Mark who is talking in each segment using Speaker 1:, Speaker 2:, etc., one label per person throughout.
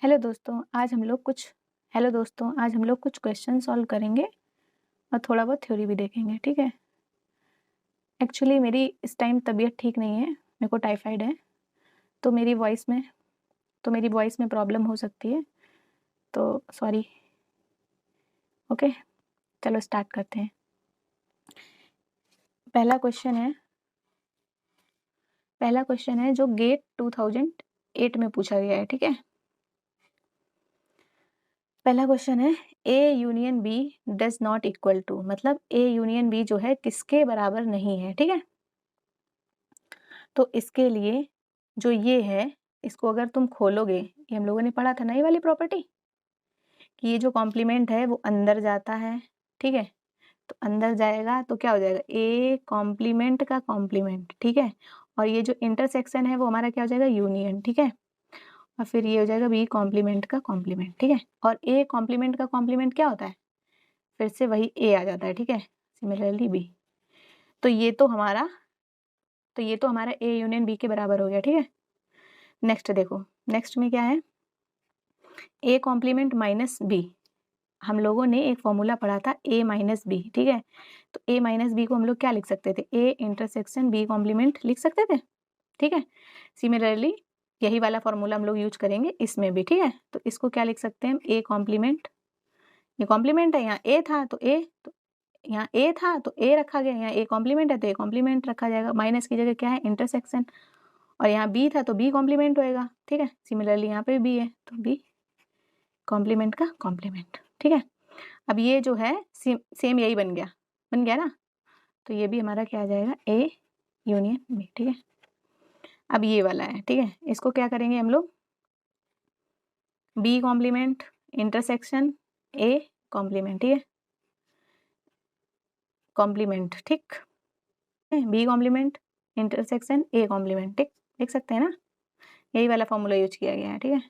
Speaker 1: Hello दोस्तों, आज हम लोग कुछ क्वेश्चन सॉल्व करेंगे और थोड़ा बहुत थ्योरी भी देखेंगे, ठीक है। एक्चुअली मेरी इस टाइम तबीयत ठीक नहीं है, मेरे को टाइफाइड है, तो मेरी वॉइस में प्रॉब्लम हो सकती है, तो सॉरी। ओके, चलो स्टार्ट करते हैं। पहला क्वेश्चन है जो गेट 2008 में पूछा गया है, ठीक है। पहला क्वेश्चन है A union B does not equal to, मतलब ए यूनियन बी जो है किसके बराबर नहीं है, ठीक है। तो इसके लिए जो ये है, इसको अगर तुम खोलोगे, ये हम लोगों ने पढ़ा था ना ये वाली प्रॉपर्टी, कि ये जो कॉम्प्लीमेंट है वो अंदर जाता है, ठीक है। तो अंदर जाएगा तो क्या हो जाएगा, ए कॉम्प्लीमेंट का कॉम्प्लीमेंट, ठीक है। और ये जो इंटरसेक्शन है वो हमारा क्या हो जाएगा, यूनियन, ठीक है। और फिर ये हो जाएगा बी कॉम्प्लीमेंट का कॉम्प्लीमेंट, ठीक है। और ए कॉम्प्लीमेंट का कॉम्प्लीमेंट क्या होता है, फिर से वही ए आ जाता है, ठीक है। सिमिलरली बी, तो ये तो हमारा ए यूनियन बी के बराबर हो गया, ठीक है। नेक्स्ट देखो, नेक्स्ट में क्या है, ए कॉम्प्लीमेंट माइनस बी। हम लोगों ने एक फॉर्मूला पढ़ा था ए माइनस बी, ठीक है। तो ए माइनस बी को हम लोग क्या लिख सकते थे, ए इंटरसेक्शन बी कॉम्प्लीमेंट लिख सकते थे, ठीक है। सिमिलरली यही वाला फॉर्मूला हम लोग यूज करेंगे इसमें भी, ठीक है। तो इसको क्या लिख सकते हैं हम, ए कॉम्प्लीमेंट, ये कॉम्प्लीमेंट है, यहाँ ए था तो ए, तो यहाँ ए था तो ए रखा गया, यहाँ ए कॉम्प्लीमेंट है तो ए कॉम्प्लीमेंट रखा जाएगा, माइनस की जगह क्या है इंटरसेक्शन, और यहाँ बी था तो बी कॉम्प्लीमेंट होएगा, ठीक है। सिमिलरली यहाँ पे बी है तो बी कॉम्प्लीमेंट का कॉम्प्लीमेंट, ठीक है। अब ये जो है सेम यही बन गया ना, तो ये भी हमारा क्या आ जाएगा, ए यूनियन बी, ठीक है। अब ये वाला है, ठीक है, इसको क्या करेंगे हम लोग, B complement intersection A complement, ठीक है, कॉम्प्लीमेंट, ठीक है, B complement intersection A complement, ठीक, देख सकते हैं ना, यही वाला फॉर्मूला यूज किया गया है, ठीक है।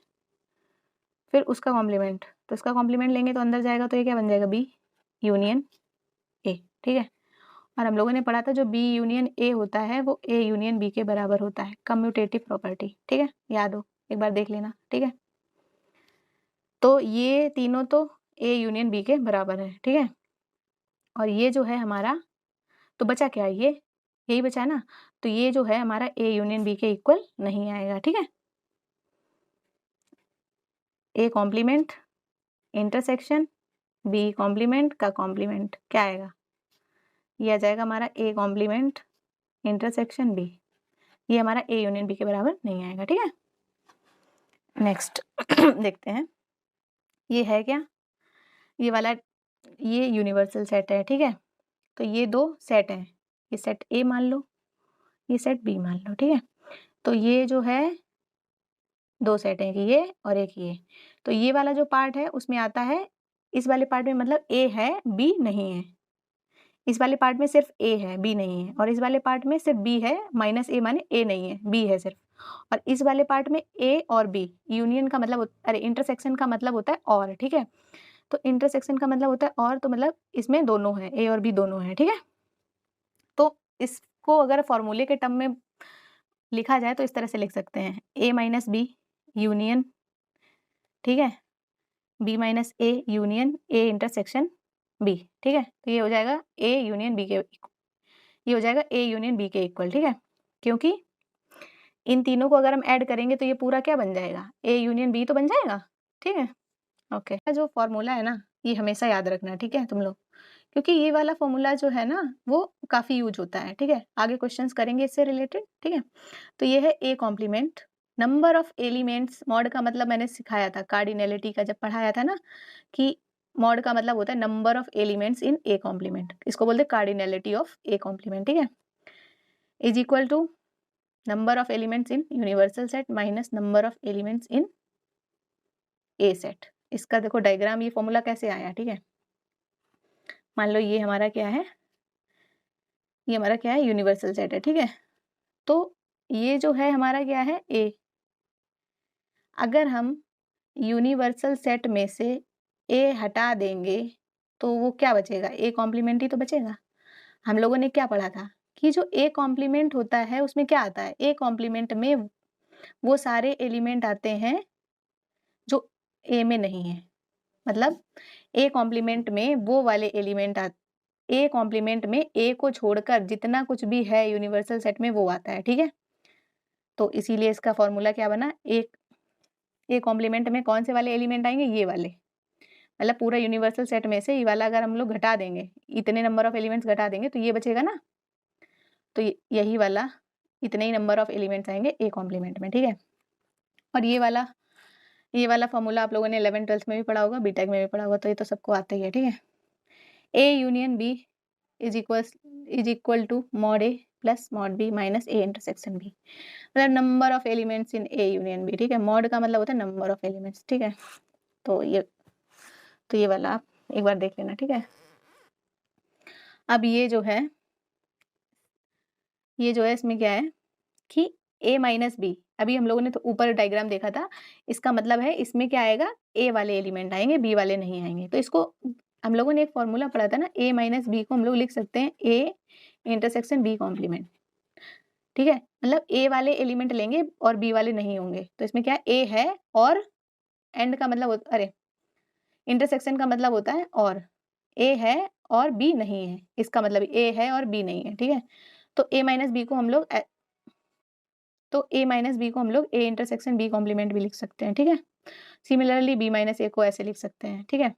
Speaker 1: फिर उसका कॉम्प्लीमेंट, तो इसका कॉम्प्लीमेंट लेंगे तो अंदर जाएगा, तो ये क्या बन जाएगा, बी यूनियन ए, ठीक है। और हम लोगों ने पढ़ा था जो बी यूनियन ए होता है वो ए यूनियन बी के बराबर होता है, कम्यूटेटिव प्रॉपर्टी, ठीक है, याद हो, एक बार देख लेना, ठीक है। तो ये तीनों तो ए यूनियन बी के बराबर है, ठीक है। और ये जो है हमारा, तो बचा क्या, ये यही बचा ना, तो ये जो है हमारा ए यूनियन बी के इक्वल नहीं आएगा, ठीक है। A complement intersection B complement का कॉम्प्लीमेंट क्या आएगा, ये आ जाएगा हमारा ए कॉम्प्लीमेंट इंटरसेक्शन बी, ये हमारा ए यूनियन बी के बराबर नहीं आएगा, ठीक है। नेक्स्ट देखते हैं, ये है क्या, ये वाला, ये यूनिवर्सल सेट है, ठीक है। तो ये दो सेट हैं, ये सेट ए मान लो, ये सेट बी मान लो, ठीक है। तो ये जो है दो सेट हैं, ये और एक ये, तो ये वाला जो पार्ट है उसमें आता है, इस वाले पार्ट में मतलब ए है बी नहीं है, इस वाले पार्ट में सिर्फ ए है बी नहीं है, और इस वाले पार्ट में सिर्फ बी है माइनस ए माने ए नहीं है, बी है सिर्फ। और इस वाले पार्ट में ए और बी यूनियन का मतलब इंटरसेक्शन का मतलब होता है और, ठीक है। तो इंटरसेक्शन का मतलब होता है और, तो मतलब इसमें दोनों है, ए और बी दोनों है, ठीक है। तो इसको अगर फॉर्मूले के टर्म में लिखा जाए तो इस तरह से लिख सकते हैं, ए माइनस बी यूनियन, ठीक है, B minus A union A intersection B, ठीक है। तो ये हो जाएगा ए यूनियन बी के, ये हो जाएगा ए यूनियन बी के इक्वल, ठीक है। क्योंकि इन तीनों को अगर हम ऐड करेंगे तो ये पूरा क्या बन जाएगा, ए यूनियन बी तो बन जाएगा, ठीक है। ओके, जो फॉर्मूला है ना ये हमेशा याद रखना, ठीक है तुम लोग, क्योंकि ये वाला फॉर्मूला जो है ना वो काफी यूज होता है, ठीक है। आगे क्वेश्चंस करेंगे इससे रिलेटेड, ठीक है। तो ये है A complement, number of elements, mod का मतलब मैंने सिखाया था कार्डिनलिटी का जब पढ़ाया था ना, कि मॉड का मतलब होता है number of elements in A complement, इसको बोलते हैं कार्डिनलिटी ऑफ ए कॉम्प्लीमेंट, ठीक है। Is equal to number of elements in universal set minus number of elements in A set. इसका देखो डायग्राम, ये फॉर्मूला कैसे आया, ठीक है। मान लो ये हमारा क्या है, ये हमारा क्या है, यूनिवर्सल सेट है, ठीक है। तो ये जो है हमारा क्या है, ए, अगर हम यूनिवर्सल सेट में से ए हटा देंगे तो वो क्या बचेगा, ए कॉम्प्लीमेंट ही तो बचेगा। हम लोगों ने क्या पढ़ा था कि जो ए कॉम्प्लीमेंट होता है उसमें क्या आता है, ए कॉम्प्लीमेंट में वो सारे एलिमेंट आते हैं जो ए में नहीं है, मतलब ए कॉम्प्लीमेंट में वो वाले एलिमेंट ए कॉम्प्लीमेंट में ए को छोड़कर जितना कुछ भी है यूनिवर्सल सेट में वो आता है, ठीक है। तो इसीलिए इसका फॉर्मूला क्या बना, ए कॉम्प्लीमेंट में कौन से वाले एलिमेंट आएंगे, ये वाले, मतलब पूरा यूनिवर्सल सेट में से ये वाला अगर हम लोग घटा देंगे, इतने नंबर ऑफ एलिमेंट्स घटा देंगे तो ये बचेगा ना, तो यही वाला इतने ही नंबर ऑफ एलिमेंट्स आएंगे ए कॉम्प्लीमेंट में, ठीक है। और ये वाला फॉर्मूला आप लोगों ने 11th-12th में भी पढ़ा होगा, बीटेक में भी पढ़ा होगा, तो ये तो सबको आता ही है, ठीक है। A union B is equal to mod A plus mod B minus A intersection B, मतलब number of elements in A union B, ठीक है। मॉड का मतलब होता है नंबर ऑफ एलिमेंट्स, ठीक है। तो ये वाला आप एक बार देख लेना, ठीक है। अब ये जो है इसमें क्या है कि a माइनस बी, अभी हम लोगों ने तो ऊपर डायग्राम देखा था, इसका मतलब है इसमें क्या आएगा, a वाले एलिमेंट आएंगे, b वाले नहीं आएंगे। तो इसको हम लोगों ने एक फॉर्मूला पढ़ा था ना, a माइनस बी को हम लोग लिख सकते हैं a इंटरसेक्शन b कॉम्प्लीमेंट, ठीक है। मतलब a वाले एलिमेंट लेंगे और b वाले नहीं होंगे, तो इसमें क्या a है और एंड का मतलब अरे इंटरसेक्शन का मतलब होता है और, a है और b नहीं है, इसका मतलब a है और b नहीं है, ठीक है। तो a माइनस बी को हम लोग ए इंटरसेक्शन बी कॉम्प्लीमेंट भी लिख सकते हैं, ठीक है। सिमिलरली बी माइनस ए को ऐसे लिख सकते हैं, ठीक है।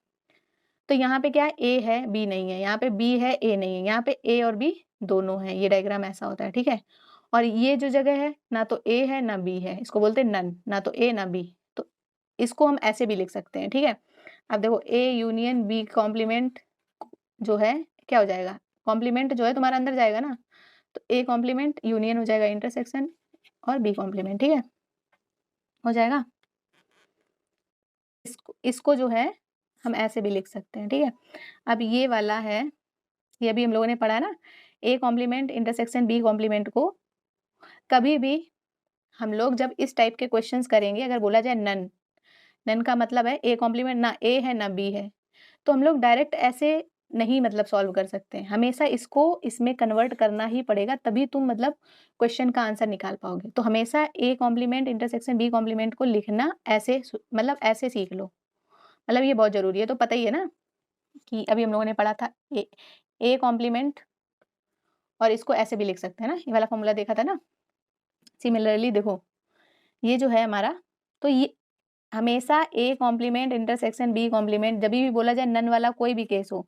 Speaker 1: तो यहाँ पे क्या है, ए है बी नहीं है, यहाँ पे बी है ए नहीं है, यहाँ पे ए और बी दोनों है, ये डायग्राम ऐसा होता है, ठीक है। और ये जो जगह है ना तो ए है ना बी है, इसको बोलते हैं नन, ना तो ए ना बी, तो इसको हम ऐसे भी लिख सकते हैं, ठीक है। अब देखो ए यूनियन बी कॉम्प्लीमेंट जो है क्या हो जाएगा, कॉम्प्लीमेंट जो है तुम्हारा अंदर जाएगा ना, तो ए कॉम्प्लीमेंट यूनियन हो जाएगा इंटरसेक्शन और बी कॉम्प्लीमेंट, ठीक है, हो जाएगा। इसको जो है हम ऐसे भी लिख सकते हैं, ठीक है। अब ये वाला है, ये अभी हम लोगों ने पढ़ा ना, A complement intersection B complement को कभी भी हम लोग जब इस टाइप के क्वेश्चंस करेंगे, अगर बोला जाए नन का मतलब है ए कॉम्प्लीमेंट ना ए है ना बी है, तो हम लोग डायरेक्ट ऐसे नहीं मतलब सॉल्व कर सकते हैं, हमेशा इसको इसमें कन्वर्ट करना ही पड़ेगा, तभी तुम मतलब क्वेश्चन का आंसर निकाल पाओगे। तो हमेशा A complement intersection B complement को लिखना ऐसे, मतलब ऐसे सीख लो, मतलब ये बहुत जरूरी है। तो पता ही है ना कि अभी हम लोगों ने पढ़ा था ए कॉम्प्लीमेंट, और इसको ऐसे भी लिख सकते हैं ना, ये वाला फॉर्मूला देखा था ना। सिमिलरली देखो ये जो है हमारा, तो ये हमेशा A complement intersection B complement जब भी बोला जाए नन वाला कोई भी केस हो,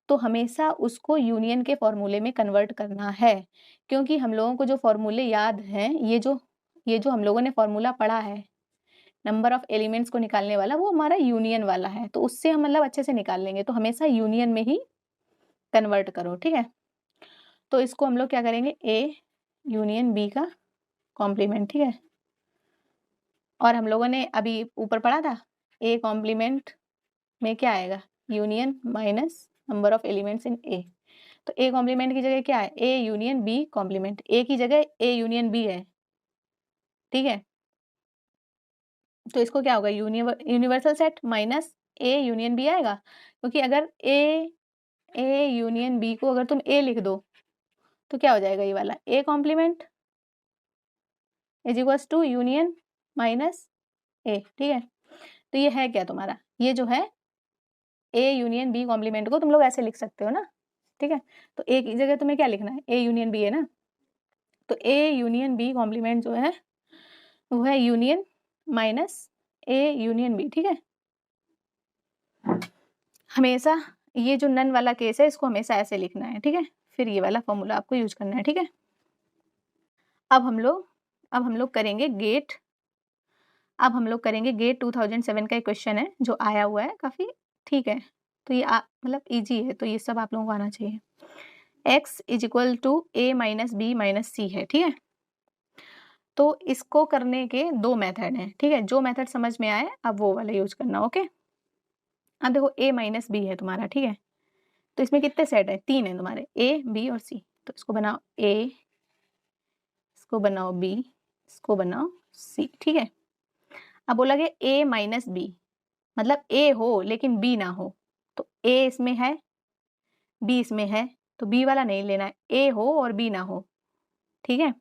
Speaker 1: तो हमेशा उसको यूनियन के फॉर्मूले में कन्वर्ट करना है, क्योंकि हम लोगों को जो फॉर्मूले याद हैं, ये जो हम लोगों ने फॉर्मूला पढ़ा है नंबर ऑफ एलिमेंट्स को निकालने वाला, वो हमारा यूनियन वाला है, तो उससे हम मतलब अच्छे से निकाल लेंगे। तो हमेशा यूनियन में ही कन्वर्ट करो, ठीक है। तो इसको हम लोग क्या करेंगे, ए यूनियन बी का कॉम्प्लीमेंट, ठीक है। और हम लोगों ने अभी ऊपर पढ़ा था ए कॉम्प्लीमेंट में क्या आएगा, union minus number of elements in A, तो ए कॉम्प्लीमेंट की जगह क्या है, A union B complement, A की जगह ए यूनियन बी है, ठीक है। तो इसको क्या होगा, universal set minus A union B आएगा, क्योंकि अगर ए यूनियन बी को अगर तुम ए लिख दो तो क्या हो जाएगा, ये वाला A complement is equals to union minus A, ठीक है। तो ये है क्या तुम्हारा, ये जो है ए यूनियन बी कॉम्प्लीमेंट को तुम लोग ऐसे लिख सकते हो ना, ठीक है। तो ए की जगह तुम्हें क्या लिखना है, ए यूनियन बी है ना, तो ए यूनियन बी कॉम्प्लीमेंट जो है वो है union minus A union B, ठीक है। हमेशा ये जो नन वाला केस है इसको हमेशा ऐसे लिखना है, ठीक है। फिर ये वाला फॉर्मूला आपको यूज करना है, ठीक है। अब हम लोग करेंगे गेट 2007 का एक क्वेश्चन है जो आया हुआ है, काफी ठीक है। तो ये मतलब इजी है, तो ये सब आप लोगों को आना चाहिए। x is equal to A minus B minus C है, ठीक है। तो इसको करने के दो मेथड हैं, ठीक है। जो मेथड समझ में आए अब वो वाला यूज करना, ओके। अब देखो a माइनस बी है तुम्हारा, ठीक है। तो इसमें कितने सेट है, 3 है तुम्हारे, a b और c। तो इसको बनाओ a, इसको बनाओ b, इसको बनाओ c, ठीक है। अब बोला गया a माइनस बी, मतलब a हो लेकिन b ना हो, तो a इसमें है b इसमें है, तो b वाला नहीं लेना है, a हो और b ना हो, ठीक है।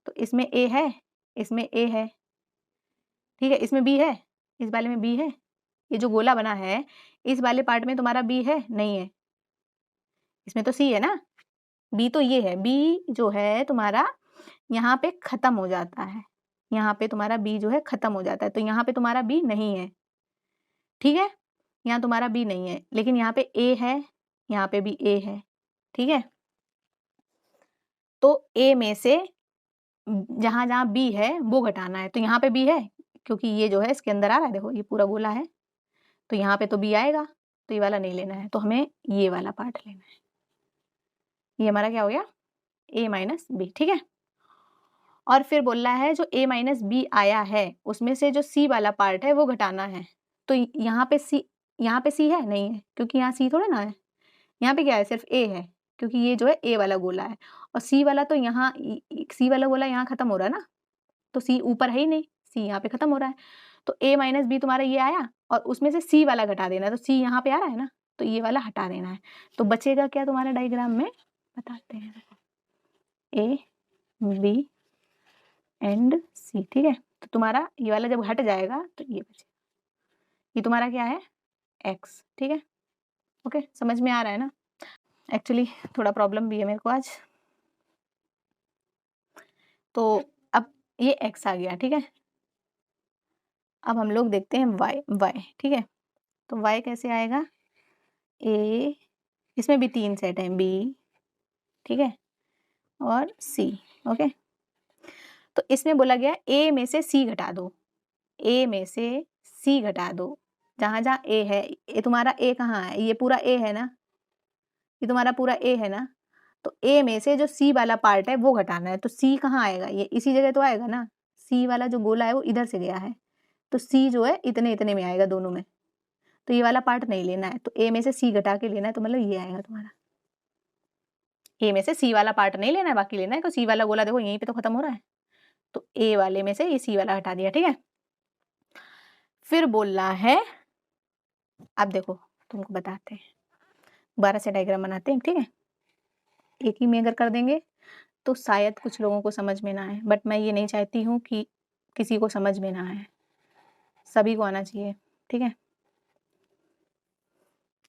Speaker 1: तो इसमें a है, इसमें a है, ठीक है। इसमें b है, इस वाले में b है, ये जो गोला बना है इस वाले पार्ट में तुम्हारा बी है नहीं है, इसमें तो सी है ना, बी तो ये है, बी जो है तुम्हारा यहाँ पे खत्म हो जाता है, यहाँ पे तुम्हारा बी जो है खत्म हो जाता है, तो यहाँ पे तुम्हारा बी नहीं है, ठीक है, यहाँ तुम्हारा बी नहीं है, लेकिन यहाँ पे ए है, यहाँ पे भी ए है, ठीक है। तो ए में से जहां जहां बी है वो घटाना है, तो यहाँ पे बी है क्योंकि ये जो है इसके अंदर आ रहा है, देखो ये पूरा गोला है, तो यहाँ पे तो बी आएगा, तो ये वाला नहीं लेना है, तो हमें ये वाला पार्ट लेना है। ये हमारा क्या हो गया, a माइनस बी, ठीक है। और फिर बोल रहा है जो a माइनस बी आया है उसमें से जो c वाला पार्ट है वो घटाना है, तो यहाँ पे c है नहीं है, क्योंकि यहाँ c थोड़े ना है, यहाँ पे क्या है, सिर्फ a है, क्योंकि ये जो है a वाला गोला है, और c वाला तो यहाँ c वाला गोला यहाँ खत्म हो रहा है ना, तो c ऊपर है ही नहीं, c यहाँ पे खत्म हो रहा है, तो a माइनस बी तुम्हारा ये आया, और उसमें से c वाला घटा देना है, तो c यहाँ पे आ रहा है ना, तो ये वाला हटा देना है, तो बचेगा क्या तुम्हारा डायग्राम में, बताते हैं, a b एंड c, ठीक है। तो तुम्हारा ये वाला जब हट जाएगा तो ये बचेगा, ये तुम्हारा क्या है, x, ठीक है। ओके, समझ में आ रहा है ना। एक्चुअली थोड़ा प्रॉब्लम भी है मेरे को आज, तो अब ये x आ गया, ठीक है। अब हम लोग देखते हैं y, ठीक है। तो y कैसे आएगा, a, इसमें भी 3 सेट हैं, b, ठीक है, और c, ओके। तो इसमें बोला गया a में से c घटा दो, a में से c घटा दो, जहां जहां a है, ये तुम्हारा a कहाँ है, ये पूरा a है ना, ये तुम्हारा पूरा a है ना, तो a में से जो c वाला पार्ट है वो घटाना है, तो c कहाँ आएगा, ये इसी जगह तो आएगा ना, c वाला जो गोला है वो इधर से गया है, तो c जो है इतने इतने में आएगा दोनों में, तो ये वाला पार्ट नहीं लेना है, तो a में से c घटा के लेना है, तो मतलब ये आएगा तुम्हारा, a में से c वाला पार्ट नहीं लेना है, बाकी लेना है, क्योंकि c वाला गोला देखो यहीं पे तो खत्म हो रहा है, तो a वाले में से ये c वाला हटा दिया, ठीक है। फिर बोल रहा है, अब देखो तुमको बताते हैं, दोबारा से डायग्राम बनाते हैं, ठीक है। एक ही में अगर कर देंगे तो शायद कुछ लोगों को समझ में ना आए, बट मैं ये नहीं चाहती हूँ कि किसी को समझ में ना आए, सभी को आना चाहिए, ठीक है।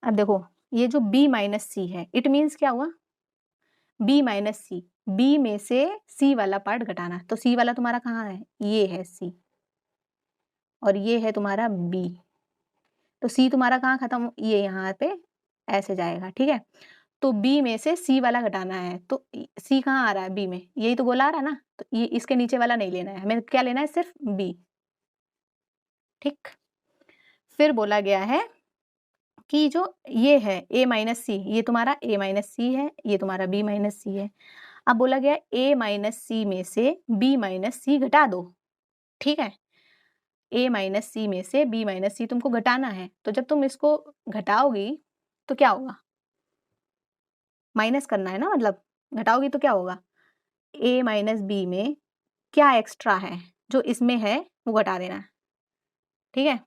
Speaker 1: अब देखो ये जो b माइनस सी है, इट मीन्स क्या हुआ, b माइनस सी, b में से c वाला पार्ट घटाना, तो c वाला तुम्हारा कहाँ है, ये है c, और ये है तुम्हारा b, तो c तुम्हारा कहाँ खत्म, ये यहाँ पे ऐसे जाएगा, ठीक है। तो b में से c वाला घटाना है, तो c कहाँ आ रहा है, b में, यही तो गोला आ रहा है ना, तो ये इसके नीचे वाला नहीं लेना है हमें, क्या लेना है, सिर्फ b, ठीक। फिर बोला गया है कि जो ये है a माइनस सी, ये तुम्हारा a माइनस सी है, ये तुम्हारा b माइनस सी है। अब बोला गया a माइनस सी में से b माइनस सी घटा दो, ठीक है। a माइनस सी में से b माइनस सी तुमको घटाना है, तो जब तुम इसको घटाओगी तो क्या होगा, माइनस करना है ना, मतलब घटाओगी तो क्या होगा, a माइनस बी में क्या एक्स्ट्रा है जो इसमें है वो घटा देना है, ठीक है।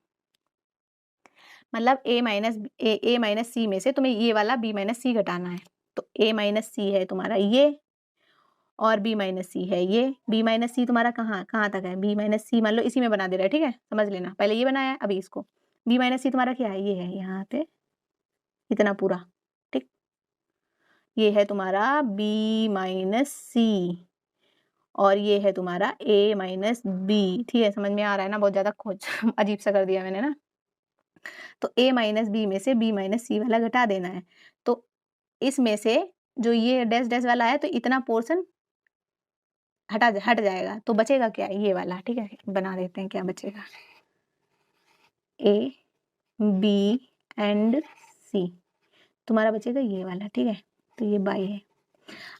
Speaker 1: मतलब a माइनस सी में से तुम्हें ये वाला b माइनस सी घटाना है, तो a माइनस सी है तुम्हारा ये, और b माइनस सी है ये, b माइनस सी तुम्हारा कहाँ कहाँ तक है, b माइनस सी मान लो इसी में बना दे रहा है, ठीक है, समझ लेना, पहले ये बनाया है अभी इसको, b माइनस सी तुम्हारा क्या है, ये है यहाँ पे इतना पूरा, ठीक, ये है तुम्हारा b माइनस सी, और ये है तुम्हारा a माइनस बी, ठीक है, समझ में आ रहा है ना, बहुत ज्यादा खोज अजीब सा कर दिया मैंने ना। तो a माइनस बी में से b माइनस सी वाला घटा देना है, तो इसमें से जो ये डैश डैश वाला है तो इतना पोर्शन हट जाएगा, तो बचेगा क्या, ये वाला, ठीक है, बना देते हैं क्या बचेगा, a b एंड c, तुम्हारा बचेगा ये वाला, ठीक है, तो ये बाई है।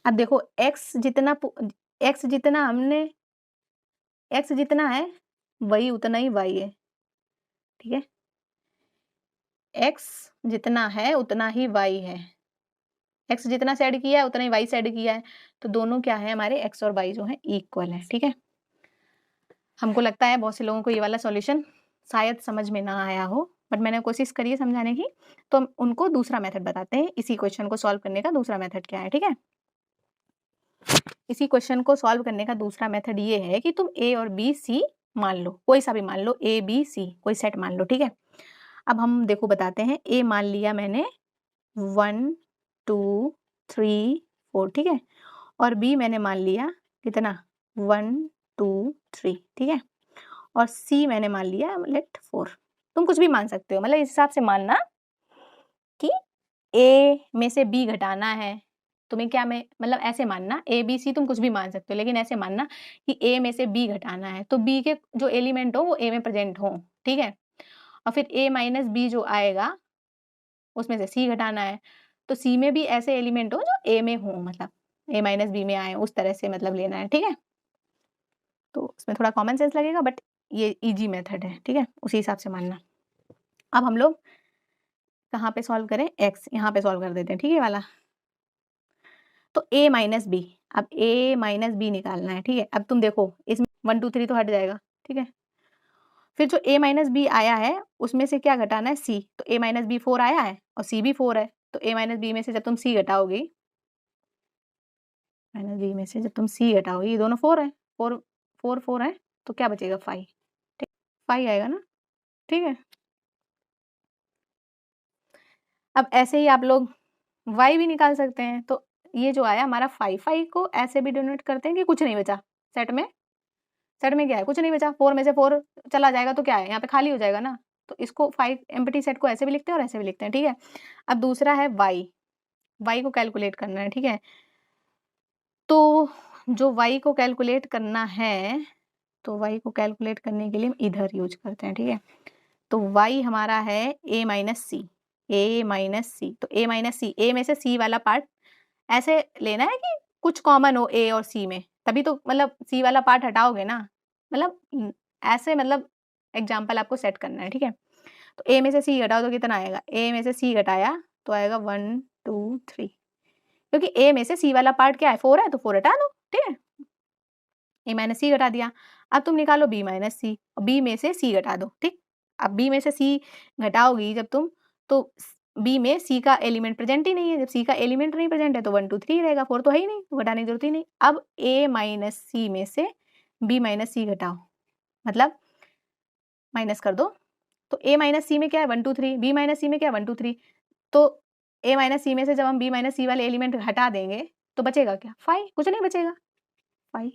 Speaker 1: अब देखो x जितना है वही उतना ही y है, ठीक है, x जितना है उतना ही y है, x जितना से ऐड किया है उतना ही y से ऐड किया है, तो दोनों क्या है हमारे x और y जो है इक्वल है, ठीक है। हमको लगता है बहुत से लोगों को ये वाला सॉल्यूशन शायद समझ में ना आया हो, बट मैंने कोशिश करी है समझाने की, तो हम उनको दूसरा मेथड बताते हैं, इसी क्वेश्चन को सॉल्व करने का दूसरा मेथड क्या है, ठीक है। इसी क्वेश्चन को सॉल्व करने का दूसरा मेथड ये है कि तुम a और b c मान लो, कोई सा भी मान लो, a b c कोई सेट मान लो, ठीक है। अब हम देखो बताते हैं, ए मान लिया मैंने 1 2 3 4, ठीक है, और बी मैंने मान लिया कितना 1 2 3, ठीक है, और सी मैंने मान लिया लेट 4। तुम कुछ भी मान सकते हो, मतलब इस हिसाब से मानना कि ए में से बी घटाना है, तुम्हें क्या में मतलब ऐसे मानना, ए बी सी तुम कुछ भी मान सकते हो, लेकिन ऐसे मानना कि ए में से बी घटाना है, तो बी के जो एलिमेंट हो वो ए में प्रेजेंट हो, ठीक है, और फिर ए माइनस बी जो आएगा उसमें से सी घटाना है, तो सी में भी ऐसे एलिमेंट हो जो ए में हो, मतलब ए माइनस बी में आए, उस तरह से मतलब लेना है, ठीक है। तो इसमें थोड़ा कॉमन सेंस लगेगा, बट ये इजी मेथड है, ठीक है, उसी हिसाब से मानना। अब हम लोग कहाँ पे सॉल्व करें, एक्स यहाँ पे सॉल्व कर देते हैं, ठीक है वाला। तो a माइनस बी, अब a माइनस बी निकालना है, ठीक है। अब तुम देखो इसमें 1 2 3 तो हट जाएगा, ठीक है, फिर जो a माइनस बी आया है उसमें से क्या घटाना है, c, तो a माइनस बी 4 आया है और c भी 4 है, तो a माइनस बी में से जब तुम c घटाओगे, माइनस बी में से जब तुम c घटाओगे, ये दोनों 4 है, 4 4 4 है, तो क्या बचेगा 5, ठीक, 5 आएगा ना, ठीक है। अब ऐसे ही आप लोग y भी निकाल सकते हैं, तो ये जो आया हमारा 5 को ऐसे भी डिनोट करते हैं कि कुछ नहीं बचा सेट में, सेट में क्या है, कुछ नहीं बचा, 4 में से 4 चला जाएगा तो क्या है, यहाँ पे खाली हो जाएगा ना, तो इसको 5 एम्प्टी सेट को ऐसे भी लिखते हैं और ऐसे भी लिखते हैं, ठीक है। अब दूसरा है y को कैलकुलेट करना है, ठीक है, तो जो y को कैलकुलेट करना है, तो y को कैलकुलेट करने के लिए हम इधर यूज करते हैं, ठीक है, तो y हमारा है a माइनस सी, तो a माइनस सी, a में से c वाला पार्ट ऐसे लेना है कि कुछ कॉमन हो a और c में, तभी तो मतलब c वाला पार्ट हटाओगे ना, मतलब ऐसे मतलब एग्जाम्पल आपको सेट करना है, ठीक है। तो a में से c घटाओ तो कितना आएगा, a में से c घटाया तो आएगा 1 2 3, क्योंकि a में से c वाला पार्ट क्या है 4 है, तो 4 हटा दो, ठीक है, a माइनस सी घटा दिया। अब तुम निकालो b माइनस सी, और b में से c घटा दो, ठीक। अब b में से c घटाओगी जब तुम, तो b में c का एलिमेंट प्रेजेंट ही नहीं है, जब c का एलिमेंट नहीं प्रेजेंट है तो 1 2 3 रहेगा, 4 तो है ही नहीं, तो घटाने की जरूरत ही नहीं। अब a माइनस सी में से b माइनस सी घटाओ, मतलब माइनस कर दो, तो a माइनस सी में क्या है 1 2 3, b माइनस सी में क्या है 1 2 3, तो a माइनस सी में से जब हम b माइनस सी वाले एलिमेंट हटा देंगे तो बचेगा क्या 5, कुछ नहीं बचेगा 5,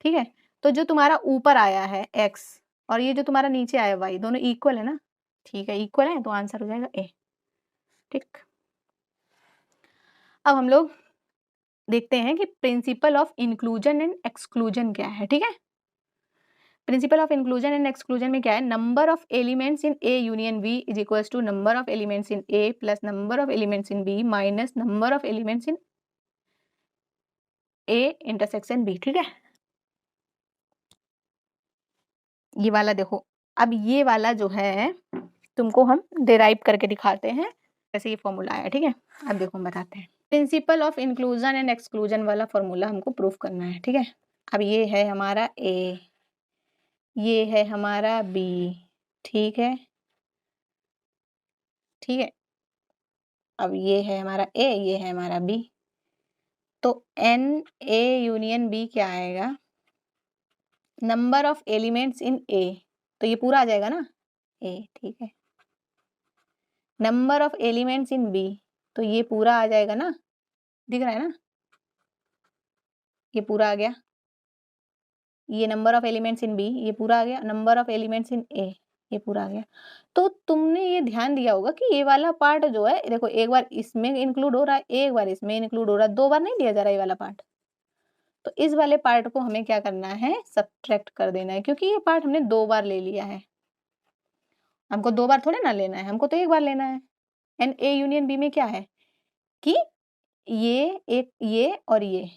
Speaker 1: ठीक है। तो जो तुम्हारा ऊपर आया है x और ये जो तुम्हारा नीचे आया y, दोनों इक्वल है ना, ठीक है, इक्वल है, तो आंसर हो जाएगा ए, ठीक। अब हम लोग देखते हैं कि principle of inclusion and exclusion क्या है, ठीक है। Principle of inclusion and exclusion में क्या है, number of elements in A union B is equals to number of elements in A plus number of elements in B minus number of elements in A intersection B, ठीक है। ये वाला देखो, अब ये वाला जो है तुमको हम डिराइव करके दिखाते हैं, जैसे ये फॉर्मूला आया, ठीक है। अब देखो हम बताते हैं, principal of inclusion and exclusion वाला फॉर्मूला हमको प्रूफ करना है, ठीक है। अब ये है हमारा ए, ये है हमारा बी, ठीक है, ठीक है। अब ये है हमारा ए, ये है हमारा बी, तो एन ए यूनियन बी क्या आएगा, number of elements in A, तो ये पूरा आ जाएगा ना ए, ठीक है, number of elements in B, तो ये पूरा आ जाएगा ना, दिख रहा है ना, ये पूरा आ गया, ये number of elements in B, ये पूरा आ गया, number of elements in A, ये पूरा आ गया। तो तुमने ये ध्यान दिया होगा कि ये वाला पार्ट जो है, देखो एक बार इसमें इंक्लूड हो रहा है, एक बार इसमें इंक्लूड हो रहा है, 2 बार नहीं लिया जा रहा ये वाला पार्ट, तो इस वाले पार्ट को हमें क्या करना है, सब्ट्रैक्ट कर देना है, क्योंकि ये पार्ट हमने 2 बार ले लिया है, हमको 2 बार थोड़े ना लेना है, हमको तो एक बार लेना है। एंड ए यूनियन बी में क्या है कि ये और ये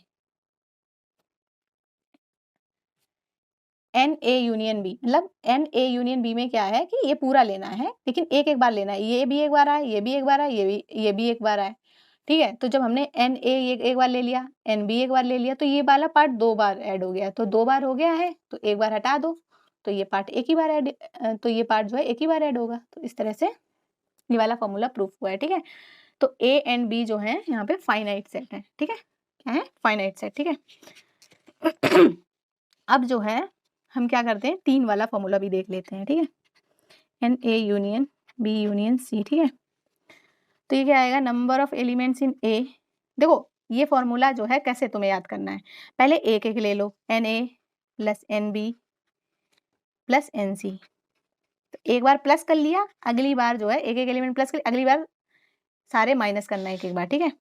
Speaker 1: एन ए यूनियन बी, मतलब एन ए यूनियन बी में क्या है कि ये पूरा लेना है, लेकिन एक एक बार लेना है, ये भी एक बार आए, ये भी एक बार आए, ये भी एक बार आए, ठीक है। तो जब हमने एन ए एक बार ले लिया, एन बी एक बार ले लिया, तो ये वाला पार्ट 2 बार ऐड हो गया, तो 2 बार हो गया है, तो एक बार हटा दो, तो ये पार्ट एक ही बार ऐड, तो ये पार्ट जो है एक ही बार ऐड होगा, तो इस तरह से ये वाला फॉर्मूला प्रूफ हुआ है, ठीक है। तो ए एंड बी जो है यहाँ पे फाइनाइट सेट है, ठीक है, क्या है फाइनाइट सेट, ठीक है। अब जो है हम क्या करते हैं, 3 वाला फॉर्मूला भी देख लेते हैं, ठीक है। N A union B union C, ठीक है। तो ये क्या आएगा, number of elements in A. देखो ये फॉर्मूला जो है कैसे तुम्हें याद करना है, पहले एक एक ले लो, n A plus n B plus n C. तो एक बार प्लस कर लिया, अगली बार जो है एक एक एलिमेंट प्लस कर, अगली बार सारे माइनस करना है एक एक बार, ठीक है।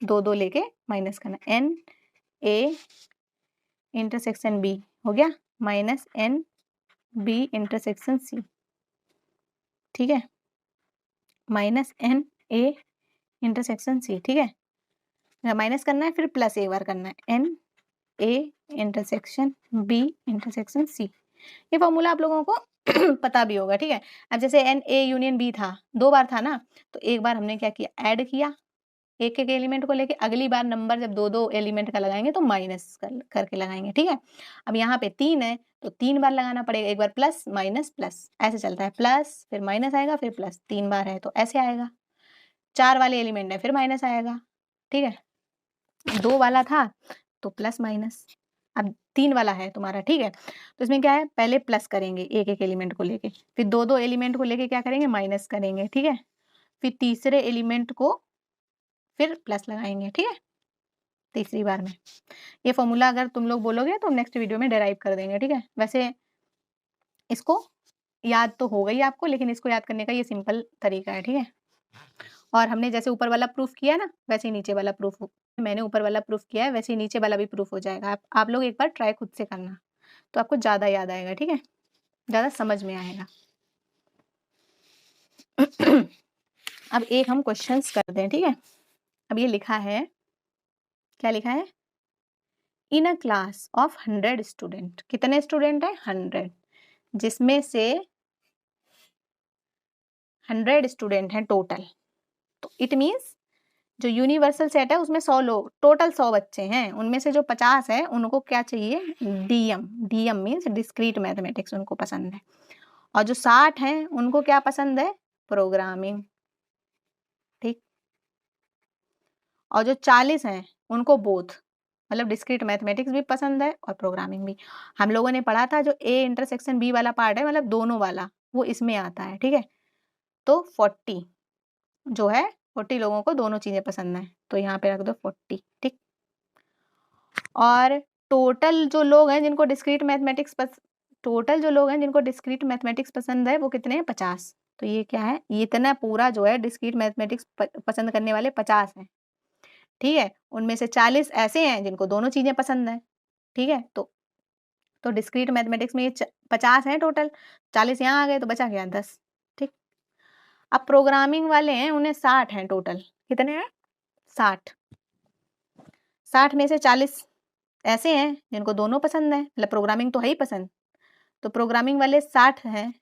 Speaker 1: दो दो लेके माइनस करना, एन ए इंटरसेक्शन बी हो गया minus N B intersection C, ठीक है, minus N A intersection C, ठीक है। माइनस करना है फिर प्लस एक बार करना है, N A intersection B intersection C. ये फॉर्मूला आप लोगों को पता भी होगा, ठीक है। अब जैसे एन ए यूनियन बी था, दो बार था ना, तो एक बार हमने क्या किया, ऐड किया एक एक एलिमेंट को लेके, अगली बार नंबर जब दो दो एलिमेंट का लगाएंगे तो माइनस करके लगाएंगे, ठीक है। अब यहाँ पे 3 है तो 3 बार लगाना पड़ेगा, एक बार प्लस माइनस प्लस ऐसे चलता है, प्लस फिर माइनस आएगा फिर प्लस, 3 बार है तो ऐसे आएगा। 4 वाले एलिमेंट है फिर माइनस आएगा, ठीक है। 2 वाला था तो प्लस माइनस, अब 3 वाला है तुम्हारा, ठीक है। तो इसमें क्या है, पहले प्लस करेंगे एक एक एलिमेंट को लेके, फिर दो दो एलिमेंट को लेके क्या करेंगे, माइनस करेंगे, ठीक है। फिर तीसरे एलिमेंट को फिर प्लस लगाएंगे, ठीक है, तीसरी बार में। ये फॉर्मूला अगर तुम लोग बोलोगे तो नेक्स्ट वीडियो में डिराइव कर देंगे, ठीक है। वैसे इसको याद तो हो गई आपको, लेकिन इसको याद करने का ये सिंपल तरीका है, ठीक है। और हमने जैसे ऊपर वाला प्रूफ किया ना, वैसे ही नीचे वाला प्रूफ, मैंने ऊपर वाला प्रूफ किया है वैसे ही नीचे वाला भी प्रूफ हो जाएगा। आप लोग एक बार ट्राई खुद से करना, तो आपको ज़्यादा याद आएगा, ठीक है, ज़्यादा समझ में आएगा। अब एक हम क्वेश्चंस करते हैं, ठीक है। अब ये लिखा है, क्या लिखा है, इन अ क्लास ऑफ 100 स्टूडेंट, कितने स्टूडेंट है, 100, जिसमें से 100 स्टूडेंट हैं टोटल। तो इट मीन्स जो यूनिवर्सल सेट है उसमें 100 लोग, टोटल 100 बच्चे हैं, उनमें से जो 50 है उनको क्या चाहिए, DM. DM means discrete mathematics उनको पसंद है, और जो 60 हैं उनको क्या पसंद है, प्रोग्रामिंग, ठीक। और जो 40 हैं उनको बोथ, मतलब डिस्क्रीट मैथमेटिक्स भी पसंद है और प्रोग्रामिंग भी। हम लोगों ने पढ़ा था जो ए इंटरसेक्शन बी वाला पार्ट है, मतलब दोनों वाला, वो इसमें आता है, ठीक है। तो 40 जो है, 40 लोगों को दोनों चीजें पसंद है, तो यहाँ पे रख दो 40, ठीक। और टोटल जो लोग हैं जिनको डिस्क्रीट मैथमेटिक्स टोटल जो लोग हैं जिनको डिस्क्रीट मैथमेटिक्स पसंद है वो कितने हैं, 50। तो ये क्या है, ये इतना पूरा जो है डिस्क्रीट मैथमेटिक्स पसंद करने वाले 50 हैं, ठीक है। उनमें से 40 ऐसे हैं जिनको दोनों चीजें पसंद है, ठीक है। तो डिस्क्रीट मैथमेटिक्स में ये 50 हैं टोटल, 40 यहाँ आ गए तो बचा गया 10, ठीक। अब प्रोग्रामिंग वाले हैं, उन्हें 60 हैं टोटल, कितने हैं, 60। 60 में से 40 ऐसे हैं जिनको दोनों पसंद है, मतलब प्रोग्रामिंग तो है ही पसंद, तो प्रोग्रामिंग वाले 60 हैं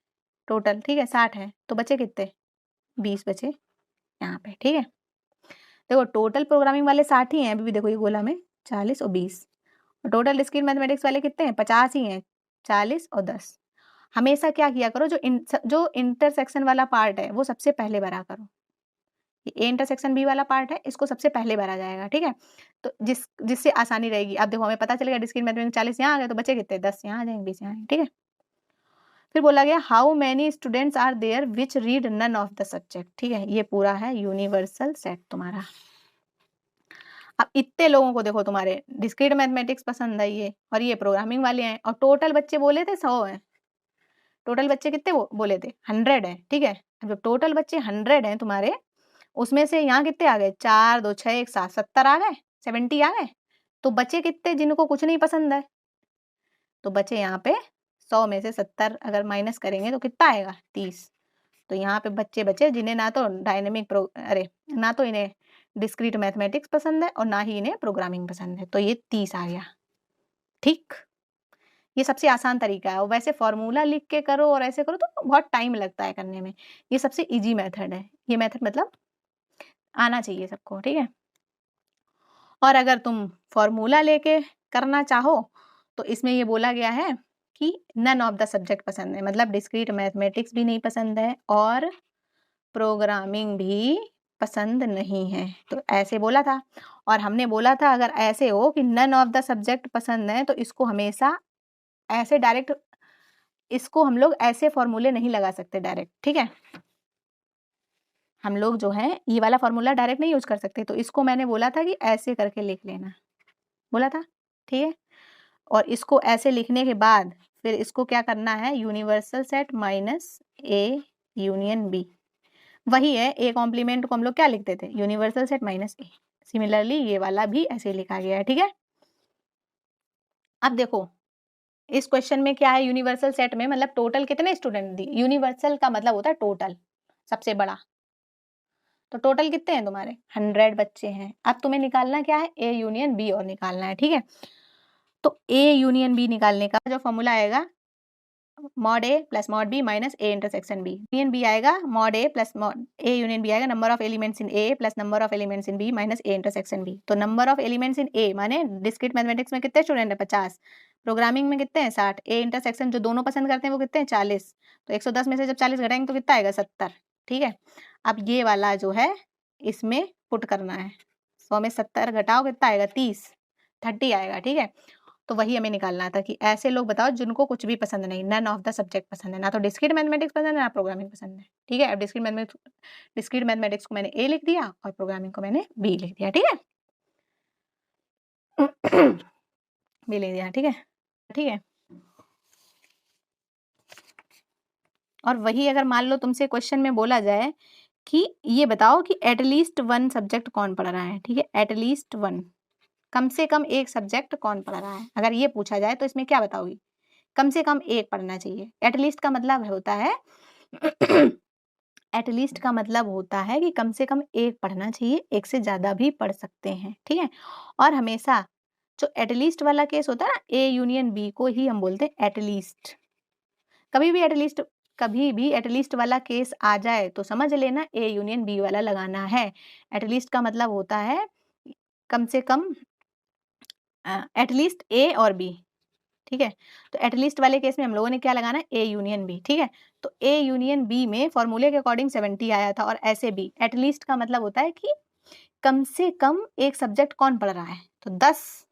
Speaker 1: टोटल, ठीक है, 60 हैं, तो बचे कितने, 20 बचे यहाँ पे, ठीक है। देखो टोटल प्रोग्रामिंग वाले 60 ही हैं अभी भी, देखो ये गोला में 40 और 20, और टोटल डिस्क्रीट मैथमेटिक्स वाले कितने हैं, 50 ही हैं, 40 और 10। हमेशा क्या किया करो, जो इंटरसेक्शन वाला पार्ट है वो सबसे पहले भरा करो। ये ए इंटरसेक्शन बी वाला पार्ट है, इसको सबसे पहले भरा जाएगा, ठीक है। तो जिससे आसानी रहेगी। अब देखो हमें पता चलेगा डिस्क्रीट मैथमेटिक्स 40 यहाँ आ गए तो बचे कितने, 10 यहाँ आ जाएंगे, 20 यहाँ, ठीक है। फिर बोला गया how many students are there which read none of the subject, ठीक है। ये पूरा है यूनिवर्सल सेट तुम्हारा। अब इतने लोगों को देखो, तुम्हारे डिस्क्रीट मैथमेटिक्स पसंद है ये, और ये प्रोग्रामिंग वाले हैं, और टोटल बच्चे बोले थे 100 हैं। टोटल बच्चे कितने बोले थे, 100 है, ठीक है। अब जब टोटल बच्चे 100 हैं तुम्हारे, उसमें से यहाँ कितने आ गए, 4 2 6 1 7, 70 आ गए, 70 आ गए। तो बचे कितने जिनको कुछ नहीं पसंद है, तो बचे यहाँ पे 100 में से 70 अगर माइनस करेंगे तो कितना आएगा, 30। तो यहाँ पे बच्चे बचे जिन्हें ना तो ना तो इन्हें डिस्क्रीट मैथमेटिक्स पसंद है और ना ही इन्हें प्रोग्रामिंग पसंद है, तो ये 30 आ गया, ठीक। ये सबसे आसान तरीका है, और वैसे फॉर्मूला लिख के करो और ऐसे करो तो बहुत टाइम लगता है करने में। ये सबसे इजी मेथड है, ये मेथड मतलब आना चाहिए सबको, ठीक है। और अगर तुम फॉर्मूला लेके करना चाहो तो इसमें ये बोला गया है कि नन ऑफ द सब्जेक्ट पसंद है, मतलब डिस्क्रीट मैथमेटिक्स भी नहीं पसंद है और प्रोग्रामिंग भी पसंद नहीं है, तो ऐसे बोला था। और हमने बोला था अगर ऐसे हो कि नन ऑफ द सब्जेक्ट पसंद है तो इसको हमेशा ऐसे डायरेक्ट इसको हम लोग ऐसे फॉर्मूले नहीं लगा सकते डायरेक्ट, ठीक है। हम लोग जो है ये वाला फॉर्मूला डायरेक्ट नहीं यूज कर सकते, तो इसको मैंने बोला था कि ऐसे करके लिख लेना, बोला था, ठीक है। और इसको ऐसे लिखने के बाद फिर इसको क्या करना है, universal set minus A union B, वही है ए कॉम्प्लीमेंट को हम लोग क्या लिखते थे, यूनिवर्सल सेट माइनस ए। सिमिलरली ये वाला भी ऐसे लिखा गया है, ठीक है। अब देखो इस क्वेश्चन में क्या है, यूनिवर्सल सेट में मतलब टोटल कितने स्टूडेंट दी, यूनिवर्सल का मतलब होता है टोटल, सबसे बड़ा, तो टोटल कितने हैं तुम्हारे 100 बच्चे हैं। अब तुम्हें निकालना क्या है, ए यूनियन बी और निकालना है, ठीक है। तो ए यूनियन बी निकालने का जो फॉर्मूला आएगा mod A plus mod B minus A intersection B, union B आएगा mod A plus mod A union B आएगा number of elements in A plus number of elements in B minus A intersection B. तो number of elements in A माने discrete mathematics में कितने student है 50, programming में कितने हैं 60, A intersection जो दोनों पसंद करते हैं वो कितने हैं 40, तो 110 में से जब 40 घटाएंगे तो कितना आएगा 70, ठीक है। अब ये वाला जो है इसमें पुट करना है, 100 में 70 घटाओ कितना आएगा 30 आएगा, ठीक है। तो वही हमें निकालना था कि ऐसे लोग बताओ जिनको कुछ भी पसंद नहीं, नन ऑफ द सब्जेक्ट पसंद है, ना तो डिस्क्रीट मैथमेटिक्स पसंद है ना प्रोग्रामिंग पसंद है, ठीक है। अब डिस्क्रीट मैथमेटिक्स को मैंने ए लिख दिया और प्रोग्रामिंग को मैंने बी लिख दिया, ठीक है। बी लिख दिया, ठीक है, ठीक है। और वही अगर मान लो तुमसे क्वेश्चन में बोला जाए कि ये बताओ कि एटलीस्ट वन सब्जेक्ट कौन पढ़ रहा है, ठीक है, एटलीस्ट वन, कम से कम एक सब्जेक्ट कौन पढ़ रहा है, अगर ये पूछा जाए तो इसमें क्या बताओगी, कम से कम एक पढ़ना चाहिए। एटलीस्ट का मतलब होता है एटलीस्ट का मतलब होता है कि कम से कम एक पढ़ना चाहिए, एक से ज्यादा भी पढ़ सकते हैं, ठीक है। और हमेशा जो एटलीस्ट वाला केस होता है ना, ए यूनियन बी को ही हम बोलते हैं एटलीस्ट। कभी भी एटलीस्ट वाला केस आ जाए तो समझ लेना ए यूनियन बी वाला लगाना है। एटलीस्ट का मतलब होता है कम से कम एटलीस्ट ए और बी, ठीक है। तो एटलीस्ट वाले केस में हम लोगों ने क्या लगाना है, ए यूनियन बी, ठीक है। तो ए यूनियन बी में फॉर्मूले के अकॉर्डिंग 70 आया था और ऐसे भी एटलीस्ट का मतलब होता है कि कम से कम एक सब्जेक्ट कौन पढ़ रहा है, तो 10,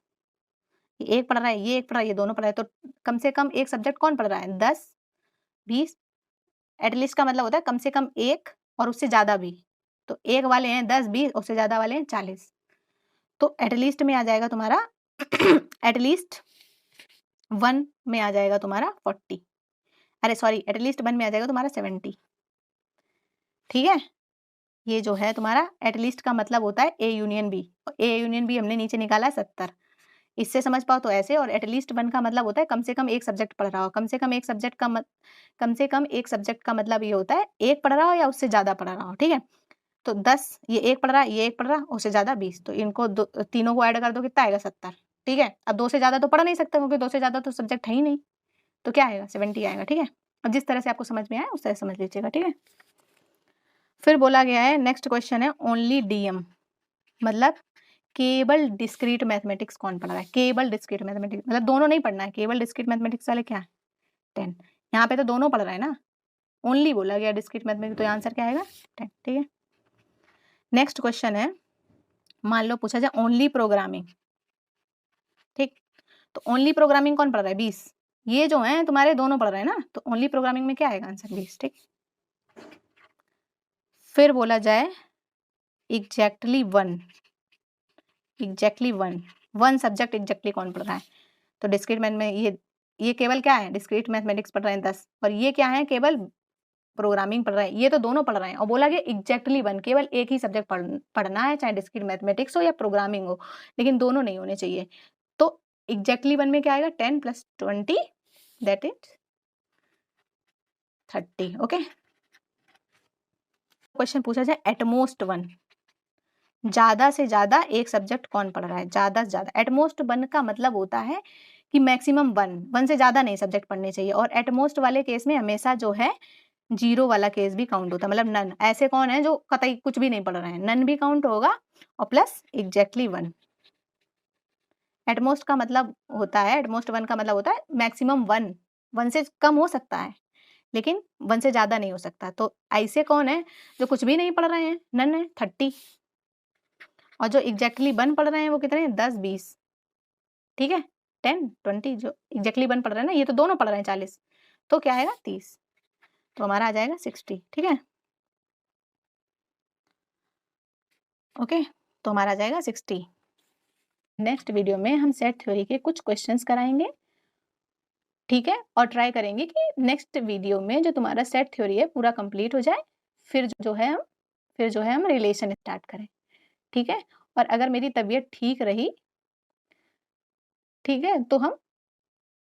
Speaker 1: ये एक पढ़ रहा है, ये एक पढ़ रहा है, ये दोनों पढ़ रहा है, तो कम से कम एक सब्जेक्ट कौन पढ़ रहा है 10 20। एटलीस्ट का मतलब होता है कम से कम एक और उससे ज्यादा भी, तो एक वाले हैं 10 20, उससे ज्यादा वाले हैं 40। तो एटलीस्ट में आ जाएगा तुम्हारा एटलीस्ट वन में आ जाएगा तुम्हारा 40, अरे सॉरी एटलीस्ट वन में आ जाएगा तुम्हारा 70, ठीक है। ये जो है तुम्हारा एटलीस्ट का मतलब होता है A union B, A union B हमने नीचे निकाला है 70, इससे समझ पाओ तो ऐसे। और एटलीस्ट वन का मतलब होता है कम से कम एक सब्जेक्ट पढ़ रहा हो, कम से कम एक सब्जेक्ट का कम से कम एक सब्जेक्ट का मतलब ये होता है एक पढ़ रहा हो या उससे ज्यादा पढ़ रहा हो, ठीक है। तो 10, ये एक पढ़ रहा है, ये एक पढ़ रहा है, उससे ज्यादा 20, तो इनको तीनों को ऐड कर दो कितना आएगा 70, ठीक है। अब दो से ज्यादा तो पढ़ नहीं सकते क्योंकि दो से ज्यादा तो सब्जेक्ट है ही नहीं, तो क्या आएगा 70 आएगा, ठीक है। अब जिस तरह से आपको समझ में आया उस तरह समझ लीजिएगा, ठीक है। फिर बोला गया है नेक्स्ट क्वेश्चन है ओनली डीएम, मतलब केवल डिस्क्रीट मैथमेटिक्स कौन पढ़ रहा है, केवल डिस्क्रीट मैथमेटिक्स मतलब दोनों नहीं पढ़ना है, केवल डिस्क्रीट मैथमेटिक्स वाले क्या 10, यहाँ पे तो दोनों पढ़ रहे हैं ना, ओनली बोला गया डिस्क्रीट मैथमेटिक्स, तो आंसर क्या आएगा 10, ठीक है। नेक्स्ट क्वेश्चन है, मान लो पूछा जाए ओनली प्रोग्रामिंग, ठीक, तो ओनली प्रोग्रामिंग कौन पढ़ रहा है 20, ये जो है तुम्हारे दोनों पढ़ रहे हैं ना, तो ओनली प्रोग्रामिंग में क्या आएगा आंसर 20, ठीक। फिर बोला जाए एग्जैक्टली वन सब्जेक्ट एग्जैक्टली कौन पढ़ रहा है, तो डिस्क्रीट मैथ में ये केवल क्या है डिस्क्रीट मैथमेटिक्स पढ़ रहे हैं 10, और ये क्या है केवल प्रोग्रामिंग पढ़ रहे हैं, ये तो दोनों पढ़ रहे हैं। और बोला गया एग्जैक्टली वन, केवल एक ही सब्जेक्ट पढ़ना है, चाहे डिस्क्रीट मैथमेटिक्स हो या प्रोग्रामिंग हो, लेकिन दोनों नहीं होने चाहिए। तो एग्जैक्टली वन में क्या आएगा 10 + 20 दैट इज 30, ओके। क्वेश्चन पूछा जाए एटमोस्ट वन, ज्यादा से ज्यादा एक सब्जेक्ट कौन पढ़ रहा है, ज्यादा से ज्यादा। एटमोस्ट वन का मतलब होता है कि मैक्सिमम वन से ज्यादा नहीं सब्जेक्ट पढ़ने चाहिए, और एटमोस्ट वाले केस में हमेशा जो है जीरो वाला केस भी काउंट होता है, मतलब नन, ऐसे कौन है जो कतई कुछ भी नहीं पढ़ रहे हैं, नन भी काउंट होगा और प्लस एग्जैक्टली वन। एटमोस्ट का मतलब होता है, एटमोस्ट वन का मतलब होता है मैक्सिमम वन से कम हो सकता है लेकिन वन से ज्यादा नहीं हो सकता। तो ऐसे कौन है जो कुछ भी नहीं पढ़ रहे हैं, नन है 30, और जो एग्जैक्टली वन पढ़ रहे हैं वो कितने हैं 10 20, ठीक है 10 20, जो एग्जैक्टली वन पढ़ रहे हैं ना, ये तो दोनों पढ़ रहे हैं 40, तो क्या आएगा 30, तो हमारा आ जाएगा 60। ठीक है, ओके, तो हमारा आ जाएगा 60। नेक्स्ट वीडियो में हम सेट थ्योरी के कुछ क्वेश्चंस कराएंगे, ठीक है, और ट्राई करेंगे कि नेक्स्ट वीडियो में जो तुम्हारा सेट थ्योरी है पूरा कंप्लीट हो जाए, फिर जो है हम रिलेशन स्टार्ट करें, ठीक है। और अगर मेरी तबीयत ठीक रही, ठीक है, तो हम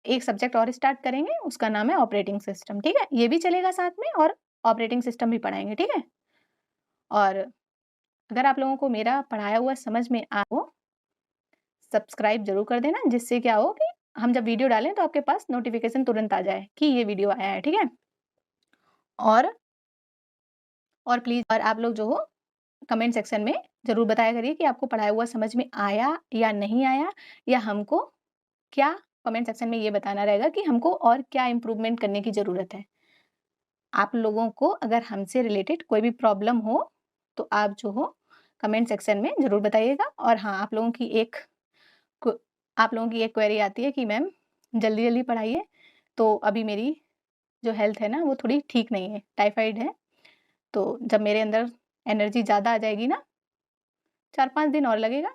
Speaker 1: एक सब्जेक्ट और स्टार्ट करेंगे, उसका नाम है ऑपरेटिंग सिस्टम, ठीक है, ये भी चलेगा साथ में, और ऑपरेटिंग सिस्टम भी पढ़ाएंगे, ठीक है। और अगर आप लोगों को मेरा पढ़ाया हुआ समझ में आ हो, सब्सक्राइब जरूर कर देना, जिससे क्या हो कि हम जब वीडियो डालें तो आपके पास नोटिफिकेशन तुरंत आ जाए कि ये वीडियो आया है, ठीक है। और प्लीज, और आप लोग जो हो कमेंट सेक्शन में जरूर बताया करिए कि आपको पढ़ाया हुआ समझ में आया या नहीं आया, या हमको क्या, कमेंट सेक्शन में ये बताना रहेगा कि हमको और क्या इम्प्रूवमेंट करने की ज़रूरत है। आप लोगों को अगर हमसे रिलेटेड कोई भी प्रॉब्लम हो तो आप जो हो कमेंट सेक्शन में ज़रूर बताइएगा। और हाँ, आप लोगों की एक क्वेरी आती है कि मैम जल्दी-जल्दी पढ़ाइए, तो अभी मेरी जो हेल्थ है ना वो थोड़ी ठीक नहीं है, टाइफाइड है, तो जब मेरे अंदर एनर्जी ज़्यादा आ जाएगी ना, 4-5 दिन और लगेगा,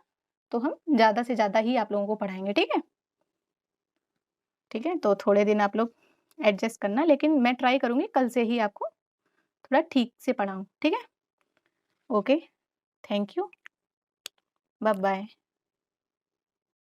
Speaker 1: तो हम ज़्यादा से ज़्यादा ही आप लोगों को पढ़ाएँगे, ठीक है? ठीक है, तो थोड़े दिन आप लोग एडजस्ट करना, लेकिन मैं ट्राई करूँगी कल से ही आपको थोड़ा ठीक से पढ़ाऊँ, ठीक है? Okay, thank you, bye-bye.